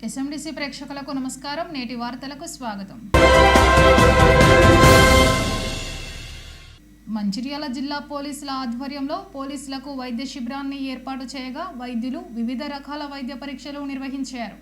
ఎస్ఎండిసి ప్రేక్షకులకు నమస్కారం. నేటి వార్తలకు స్వాగతం. మంచిర్యాల జిల్లా పోలీసుల ఆధ్వర్యంలో పోలీసులకు వైద్య శిబిరాన్ని ఏర్పాటు చేయగా వైద్యులు వివిధ రకాల వైద్య పరీక్షలు నిర్వహించారు.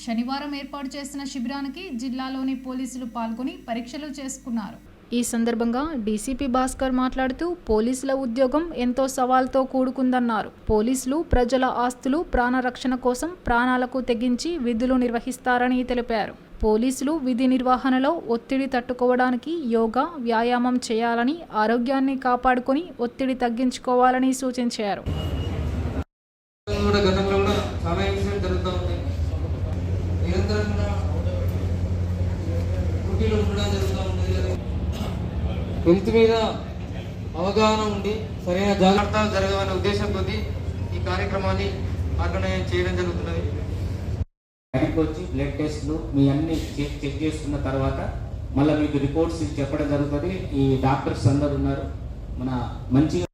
శనివారం ఏర్పాటు చేసిన శిబిరానికి జిల్లాలోని పోలీసులు పాల్గొని పరీక్షలు చేసుకున్నారు. ఈ సందర్భంగా డీసీపీ భాస్కర్ మాట్లాడుతూ పోలీసుల ఉద్యోగం ఎంతో సవాల్తో కూడుకుందన్నారు. పోలీసులు ప్రజల ఆస్తులు, ప్రాణరక్షణ కోసం ప్రాణాలకు తెగించి విధులు నిర్వహిస్తారని తెలిపారు. పోలీసులు విధి నిర్వహణలో ఒత్తిడి తట్టుకోవడానికి యోగా, వ్యాయామం చేయాలని, ఆరోగ్యాన్ని కాపాడుకొని ఒత్తిడి తగ్గించుకోవాలని సూచించారు. హెల్త్ మీద అవగాహన ఉండి సరైన జాగ్రత్తలు జరగాలనే ఉద్దేశం కొద్ది ఈ కార్యక్రమాన్ని ఆర్గనైజ్ చేయడం జరుగుతున్నది. బ్యాంక్ వచ్చి బ్లడ్ టెస్ట్లు మీ అన్ని చెక్ చేసుకున్న తర్వాత మళ్ళీ మీకు రిపోర్ట్స్ చెప్పడం జరుగుతుంది. ఈ డాక్టర్స్ అందరు ఉన్నారు. మన మంచిగా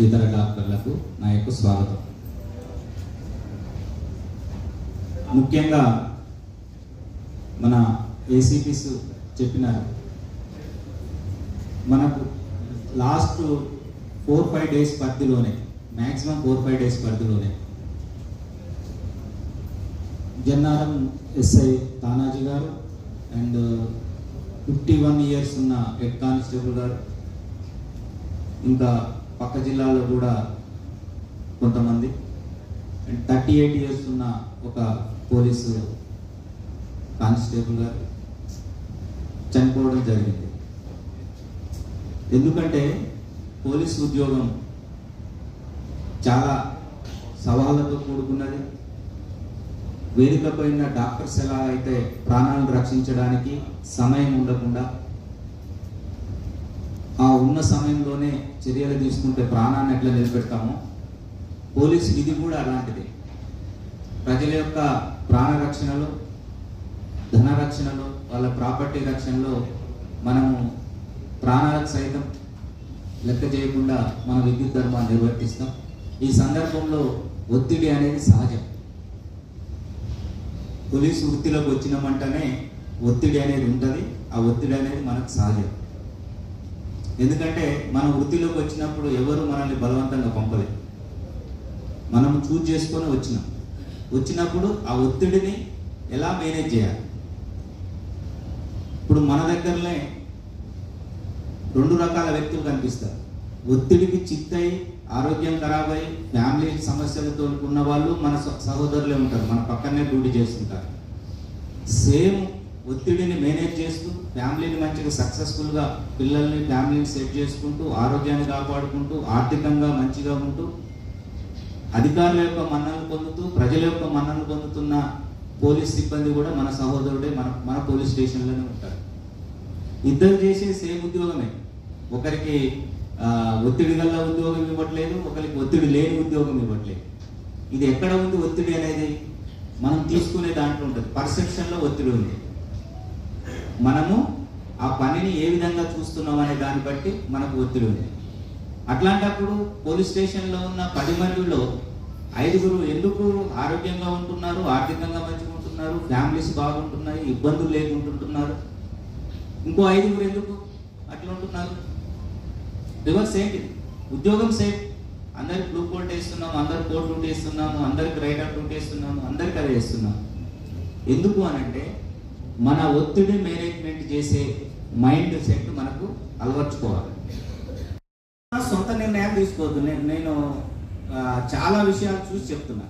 ఇతర డాక్టర్లకు నా యొక్క స్వాగతం. ముఖ్యంగా మన ఏసీపీస్ చెప్పినారు, మనకు లాస్ట్ 4-5 డేస్ పరిధిలోనే, మ్యాక్సిమం 4-5 డేస్ పరిధిలోనే జన్నారం ఎస్ఐ తానాజీ గారు అండ్ 51 ఇయర్స్ ఉన్న హెడ్ కానిస్టేబుల్ గారు, ఇంకా పక్క జిల్లాలో కూడా కొంతమంది, అండ్ 38 ఇయర్స్ ఉన్న ఒక పోలీసు కానిస్టేబుల్ గారు చనిపోవడం జరిగింది. ఎందుకంటే పోలీసు ఉద్యోగం చాలా సవాళ్ళతో కూడుకున్నది. వేదికపై ఉన్న డాక్టర్స్ ఎలా అయితే ప్రాణాలను రక్షించడానికి సమయం ఉండకుండా ఆ ఉన్న సమయంలోనే చర్యలు తీసుకుంటే ప్రాణాన్ని ఎట్లా నిలబెడతామో, పోలీసు విధి కూడా అలాంటిది. ప్రజల యొక్క ప్రాణ రక్షణలో, ధన రక్షణలో, వాళ్ళ ప్రాపర్టీ రక్షణలో మనము ప్రాణాలకు సైతం లెక్క చేయకుండా మన విద్యుత్ ధర్మాన్ని నిర్వర్తిస్తాం. ఈ సందర్భంలో ఒత్తిడి అనేది సహజం. పోలీసు వృత్తిలోకి వచ్చినామంటేనే ఒత్తిడి అనేది ఉంటుంది. ఆ ఒత్తిడి అనేది మనకు సహజం. ఎందుకంటే మనం వృత్తిలోకి వచ్చినప్పుడు ఎవరు మనల్ని బలవంతంగా పంపలేదు, మనం చూజ్ చేసుకొని వచ్చినప్పుడు ఆ ఒత్తిడిని ఎలా మేనేజ్ చేయాలి. ఇప్పుడు మన దగ్గరనే 2 రకాల వ్యక్తులు కనిపిస్తారు. ఒత్తిడికి చిత్తయి, ఆరోగ్యం ఖరాబ్ అయ్యి, ఫ్యామిలీ సమస్యలతో ఉన్న వాళ్ళు మన సహోదరులే ఉంటారు, మన పక్కనే డ్యూటీ చేస్తుంటారు. సేమ్ ఒత్తిడిని మేనేజ్ చేస్తూ ఫ్యామిలీని మంచిగా సక్సెస్ఫుల్గా పిల్లల్ని ఫ్యామిలీని సెట్ చేసుకుంటూ ఆరోగ్యాన్ని కాపాడుకుంటూ ఆర్థికంగా మంచిగా ఉంటూ అధికారుల యొక్క మన్ననలు పొందుతూ ప్రజల యొక్క మన్ననలు పొందుతున్న పోలీస్ సిబ్బంది కూడా మన సహోదరుడే, మన పోలీస్ స్టేషన్లోనే ఉంటారు. ఇద్దరు చేసే సేమ్ ఉద్యోగమే. ఒకరికి ఒత్తిడి గల ఉద్యోగం ఇవ్వట్లేదు, ఒకరికి ఒత్తిడి లేని ఉద్యోగం ఇవ్వట్లేదు. ఇది ఎక్కడ ఉంది ఒత్తిడి అనేది? మనం తీసుకునే దాంట్లో ఉంటుంది. పర్సెప్షన్లో ఒత్తిడి ఉంది. మనము ఆ పనిని ఏ విధంగా చూస్తున్నాం అనే దాన్ని బట్టి మనకు ఒత్తిడి ఉంది. అట్లాంటప్పుడు పోలీస్ స్టేషన్లో ఉన్న 10 మందిలో 5గురు ఎందుకు ఆరోగ్యంగా ఉంటున్నారు, ఆర్థికంగా మంచిగా ఉంటున్నారు, ఫ్యామిలీస్ బాగుంటున్నాయి, ఇబ్బందులు లేకుంటుంటున్నారు? ఇంకో 5గురు ఎందుకు అట్లా ఉంటున్నారు? రివర్స్ ఏంటి? ఉద్యోగం సేఫ్, అందరికి బ్లూ కోట్ వేస్తున్నాము, అందరికి కోట్ డ్యూటీ వేస్తున్నాము, అందరికి రైడర్ డ్యూటీ వేస్తున్నాము, అందరికి అదే వేస్తున్నాము. ఎందుకు అనంటే మన ఒత్తిడి మేనేజ్మెంట్ చేసే మైండ్ సెట్ మనకు అలవర్చుకోవాలి. సొంత నిర్ణయాలు తీసుకోవద్దు. నేను చాలా విషయాలు చూసి చెప్తున్నా.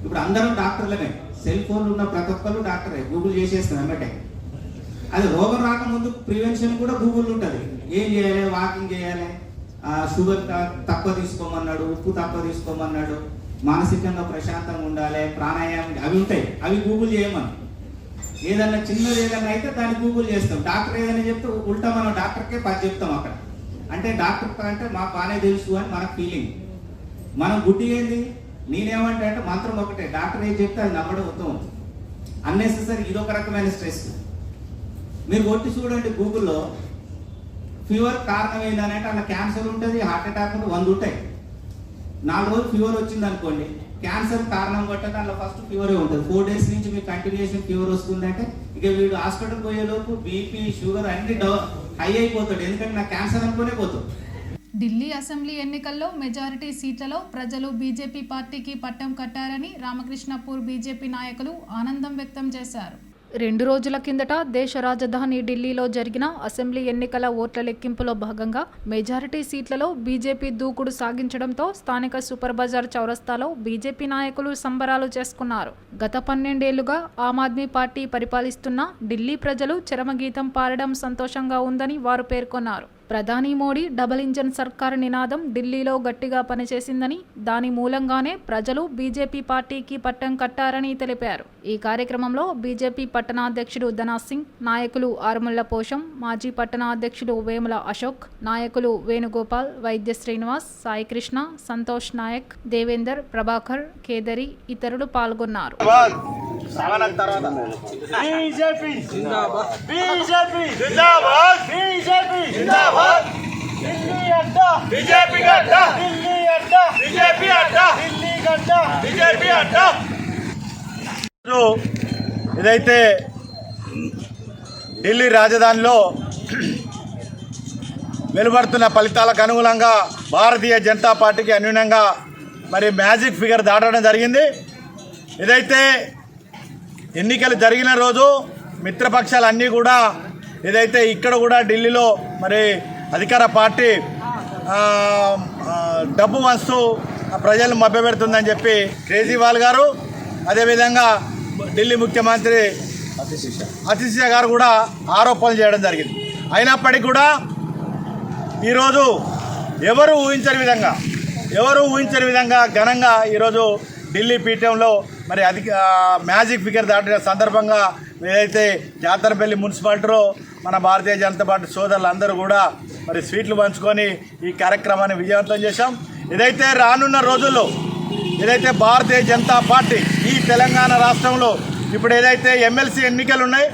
ఇప్పుడు అందరూ డాక్టర్లనే, సెల్ ఫోన్లు ఉన్న ప్రతి ఒక్కరు డాక్టరే, గూగుల్ చేసేస్తాను అన్నట్టే. అది రోగం రాకముందు ప్రివెన్షన్ కూడా గూగుల్ ఉంటుంది. ఏం చేయాలి? వాకింగ్ చేయాలి, షుగర్ తక్కువ తీసుకోమన్నాడు, ఉప్పు తక్కువ తీసుకోమన్నాడు, మానసికంగా ప్రశాంతంగా ఉండాలి, ప్రాణాయామం, అవి ఉంటాయి. అవి గూగుల్ చేయమని. ఏదన్నా చిన్నది ఏదన్నా అయితే దాన్ని గూగుల్ చేస్తాం. డాక్టర్ ఏదైనా చెప్తే ఉల్టా మనం డాక్టర్కే 10 చెప్తాం అక్కడ. అంటే డాక్టర్ అంటే మాకు బాగానే తెలుసు అని మన ఫీలింగ్. మనం గుడ్డి ఏంది? నేనేమంటే అంటే మంత్రం ఒకటే, డాక్టర్ ఏం చెప్తే అది నమ్మడం ఉత్తమం. అన్నెసెసరీ ఇదొక రకమైన స్ట్రెస్. మీరు కొట్టి చూడండి గూగుల్లో, ఫీవర్ కారణం ఏంటంటే అలా క్యాన్సర్ ఉంటుంది, హార్ట్ అటాక్ ఉంటుంది, 100 ఉంటాయి. 4 రోజులు ఫీవర్ వచ్చింది అనుకోండి, క్యాన్సర్ కారణం కొట్టక అలా ఫస్ట్ ఫీవరే ఉంటుంది. 4 డేస్ నుంచి మీకు కంటిన్యూషన్ ఫీవర్ వస్తుందంటే ఇక వీడు హాస్పిటల్ పోయేలోపు బీపీ షుగర్ అన్ని హై అయిపోతాడు. ఎందుకంటే నాకు క్యాన్సర్ అనుకునే పోతాడు. ఢిల్లీ అసెంబ్లీ ఎన్నికల్లో మెజారిటీ సీట్లలో ప్రజలు బీజేపీ పార్టీకి పట్టం కట్టారని రామకృష్ణపూర్ బీజేపీ నాయకులు ఆనందం వ్యక్తం చేశారు. 2 రోజుల కిందట దేశ రాజధాని ఢిల్లీలో జరిగిన అసెంబ్లీ ఎన్నికల ఓట్ల లెక్కింపులో భాగంగా మెజారిటీ సీట్లలో బీజేపీ దూకుడు సాగించడంతో స్థానిక సూపర్ బజార్ చౌరస్తాలో బీజేపీ నాయకులు సంబరాలు చేసుకున్నారు. గత 12 ఏళ్లుగా ఆమ్ ఆద్మీ పార్టీ పరిపాలిస్తున్న ఢిల్లీ ప్రజలు చరమగీతం పాడడం సంతోషంగా ఉందని వారు పేర్కొన్నారు. ప్రధాని మోడీ డబుల్ ఇంజన్ సర్కార్ నినాదం ఢిల్లీలో గట్టిగా పనిచేసిందని, దాని మూలంగానే ప్రజలు బీజేపీ పార్టీకి పట్టం కట్టారని తెలిపారు. ఈ కార్యక్రమంలో బీజేపీ పట్టణాధ్యక్షుడు ధనా సింగ్, నాయకులు ఆరుముళ్ల పోషం, మాజీ పట్టణాధ్యక్షుడు వేముల అశోక్, నాయకులు వేణుగోపాల్, వైద్య శ్రీనివాస్, సాయికృష్ణ, సంతోష్ నాయక్, దేవేందర్, ప్రభాకర్, కేదరి ఇతరులు పాల్గొన్నారు. ఇదైతే ఢిల్లీ రాజధానిలో వెలువడుతున్న ఫలితాలకు అనుగుణంగా భారతీయ జనతా పార్టీకి అనుగుణంగా మరి మ్యాజిక్ ఫిగర్ దాటడం జరిగింది. ఇదైతే ఎన్నికలు జరిగిన రోజు మిత్రపక్షాలన్నీ కూడా ఏదైతే ఇక్కడ కూడా ఢిల్లీలో మరి అధికార పార్టీ డబ్బు వంస్తూ ప్రజలను మభ్యపెడుతుందని చెప్పి కేజ్రీవాల్ గారు, అదేవిధంగా ఢిల్లీ ముఖ్యమంత్రి ఆతిష్ గారు కూడా ఆరోపణలు చేయడం జరిగింది. అయినప్పటికీ కూడా ఈరోజు ఎవరు ఊహించని విధంగా ఘనంగా ఈరోజు ఢిల్లీ పీఠంలో మరి మ్యాజిక్ ఫిగర్ దాటిన సందర్భంగా ఏదైతే జాతరపల్లి మున్సిపాలిటీలో మన భారతీయ జనతా పార్టీ సోదరులందరూ కూడా మరి స్వీట్లు పంచుకొని ఈ కార్యక్రమాన్ని విజయవంతం చేశాం. ఇదైతే రానున్న రోజుల్లో ఏదైతే భారతీయ జనతా పార్టీ ఈ తెలంగాణ రాష్ట్రంలో ఇప్పుడు ఏదైతే ఎమ్మెల్సీ ఎన్నికలు ఉన్నాయి,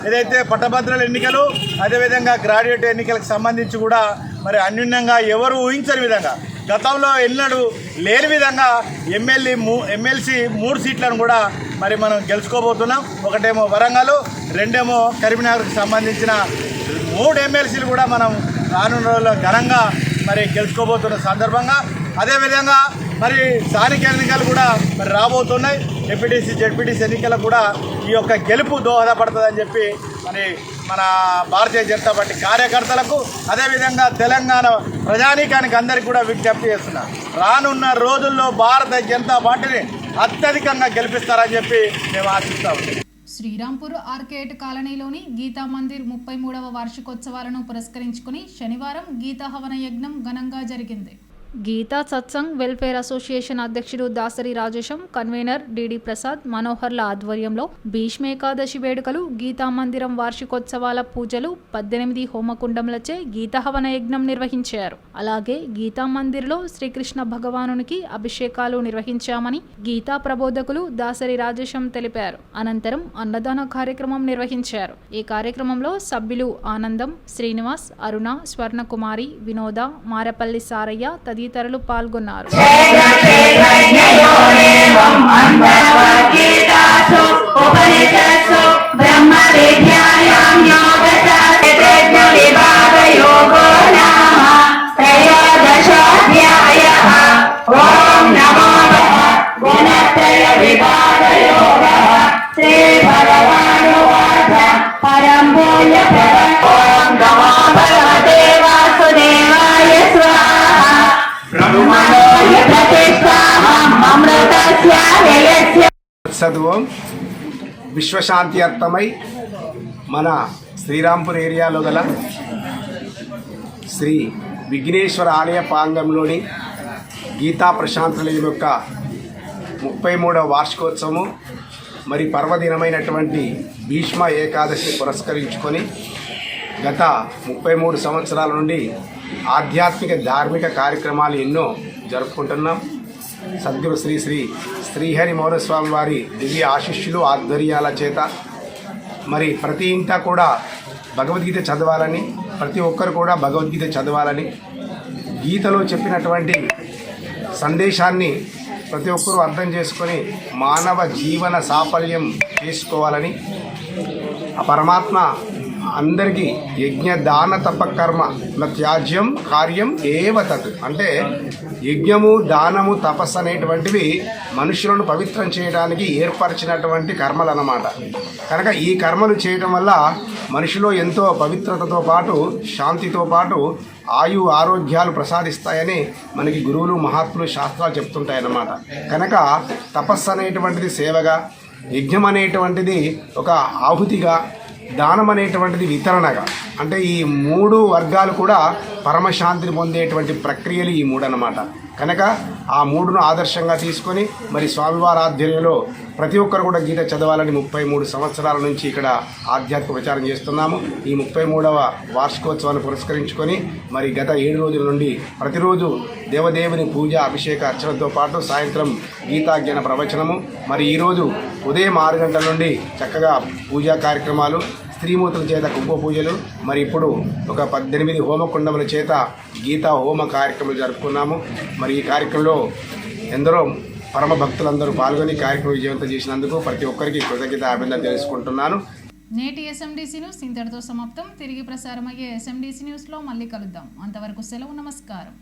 ఏదైతే పట్టభద్రుల ఎన్నికలు, అదేవిధంగా గ్రాడ్యుయేట్ ఎన్నికలకు సంబంధించి కూడా మరి అన్యూన్యంగా ఎవరు ఊహించని విధంగా గతంలో ఎన్నడూ లేని విధంగా ఎమ్మెల్సీ 3 సీట్లను కూడా మరి మనం గెలుచుకోబోతున్నాం. ఒకటేమో వరంగల్, 2 కరీంనగర్కి సంబంధించిన 3 ఎమ్మెల్సీలు కూడా మనం రానున్న రోజుల్లో ఘనంగా మరి గెలుచుకోబోతున్న సందర్భంగా, అదేవిధంగా మరి స్థానిక ఎన్నికలు కూడా మరి రాబోతున్నాయి. ఎంపీటీసీ జెడ్పీటీసీ ఎన్నికలకు కూడా ఈ యొక్క గెలుపు దోహదపడుతుందని చెప్పి మరి మన భారతీయ జనతా పార్టీ కార్యకర్తలకు, అదేవిధంగా తెలంగాణ ప్రజానీకానికి అందరికీ కూడా విజ్ఞప్తి చేస్తున్నారు. రానున్న రోజుల్లో భారతీయ జనతా పార్టీని అత్యధికంగా గెలిపిస్తారని చెప్పి మేము ఆశిస్తాము. శ్రీరాంపూర్ ఆర్కేడ్ కాలనీలోని గీతా మందిర్ 33వ వార్షికోత్సవాలను పురస్కరించుకుని శనివారం గీతా హవన యజ్ఞం ఘనంగా జరిగింది. గీతా సత్సంగ్ వెల్ఫేర్ అసోసియేషన్ అధ్యక్షుడు దాసరి రాజేశం, కన్వీనర్ డిడి ప్రసాద్, మనోహర్ల ఆధ్వర్యంలో భీష్మేకాదశి వేడుకలు, గీతా మందిరం వార్షికోత్సవాల పూజలు, 18 హోమకుండములచే గీతాహవన యజ్ఞం నిర్వహించారు. అలాగే గీతా మందిర్లో శ్రీకృష్ణ భగవానునికి అభిషేకాలు నిర్వహించామని గీతా ప్రబోధకులు దాసరి రాజేశం తెలిపారు. అనంతరం అన్నదాన కార్యక్రమం నిర్వహించారు. ఈ కార్యక్రమంలో సభ్యులు ఆనందం, శ్రీనివాస్, అరుణ, స్వర్ణకుమారి, వినోద, మారపల్లి సారయ్య తదితరులు పాల్గొన్నారు. సద్వం విశ్వశాంతి అర్థమై మన శ్రీరాంపూర్ ఏరియాలో గల శ్రీ విఘ్నేశ్వర ఆలయ ప్రాంగంలోని గీతా ప్రశాంతనిలయం యొక్క 33వ వార్షికోత్సవము మరి పర్వదినమైనటువంటి భీష్మ ఏకాదశిని పురస్కరించుకొని గత 33 సంవత్సరాల నుండి ఆధ్యాత్మిక ధార్మిక కార్యక్రమాలు ఎన్నో జరుపుకుంటున్నాం. సద్గురు శ్రీ శ్రీ శ్రీహరి మౌనస్వామి వారి దివ్య ఆశీస్సులు ఆధ్వర్యాల చేత మరి ప్రతి ఇంట కూడా భగవద్గీత చదవాలని, ప్రతి ఒక్కరు కూడా భగవద్గీత చదవాలని, గీతలో చెప్పినటువంటి సందేశాన్ని ప్రతి ఒక్కరూ అర్థం చేసుకొని మానవ జీవన సాఫల్యం చేసుకోవాలని, ఆ పరమాత్మ అందరికీ యజ్ఞ దాన తప కర్మ త్యాజ్యం కార్యం ఏవ తత్ అంటే యజ్ఞము, దానము, తపస్సు అనేటువంటివి మనుషులను పవిత్రం చేయడానికి ఏర్పరిచినటువంటి కర్మలు అన్నమాట. కనుక ఈ కర్మలు చేయడం వల్ల మనిషిలో ఎంతో పవిత్రతతో పాటు శాంతితో పాటు ఆయు ఆరోగ్యాలు ప్రసాదిస్తాయని మనకి గురువులు, మహాత్ములు, శాస్త్రాలు చెప్తుంటాయన్నమాట. కనుక తపస్సు అనేటువంటిది సేవగా, యజ్ఞం అనేటువంటిది ఒక ఆహుతిగా, దానం అనేటువంటిది వితరణగా, అంటే ఈ 3 వర్గాలు కూడా పరమశాంతిని పొందేటువంటి ప్రక్రియలు ఈ 3 అన్నమాట. కనుక ఆ 3ను ఆదర్శంగా తీసుకొని మరి స్వామివారి ఆధ్వర్యంలో ప్రతి ఒక్కరు కూడా గీత చదవాలని 33 సంవత్సరాల నుంచి ఇక్కడ ఆధ్యాత్మిక ప్రచారం చేస్తున్నాము. ఈ 33వ వార్షికోత్సవాన్ని పురస్కరించుకొని మరి గత 7 రోజుల నుండి ప్రతిరోజు దేవదేవుని పూజ, అభిషేక, అర్చనతో పాటు సాయంత్రం గీతాజ్ఞాన ప్రవచనము, మరి ఈరోజు ఉదయం 6 గంటల నుండి చక్కగా పూజా కార్యక్రమాలు, స్త్రీమూర్తుల చేత కుంభ పూజలు, మరి ఇప్పుడు ఒక 18 హోమకుండముల చేత గీతా హోమ కార్యక్రమాలు జరుపుకున్నాము. మరి ఈ కార్యక్రమంలో ఎందరో పరమ భక్తులందరూ పాల్గొని కార్యక్రమం విజయవంతం చేసినందుకు ప్రతి ఒక్కరికి కృతజ్ఞత అభినందన తెలుసుకుంటున్నాను. నేటి ఎస్ఎండిసి న్యూస్ ఇంతటితో సమాప్తం. తిరిగి ప్రసారమయ్యే ఎస్ఎండిసి న్యూస్లో మళ్ళీ కలుద్దాం. అంతవరకు సెలవు. నమస్కారం.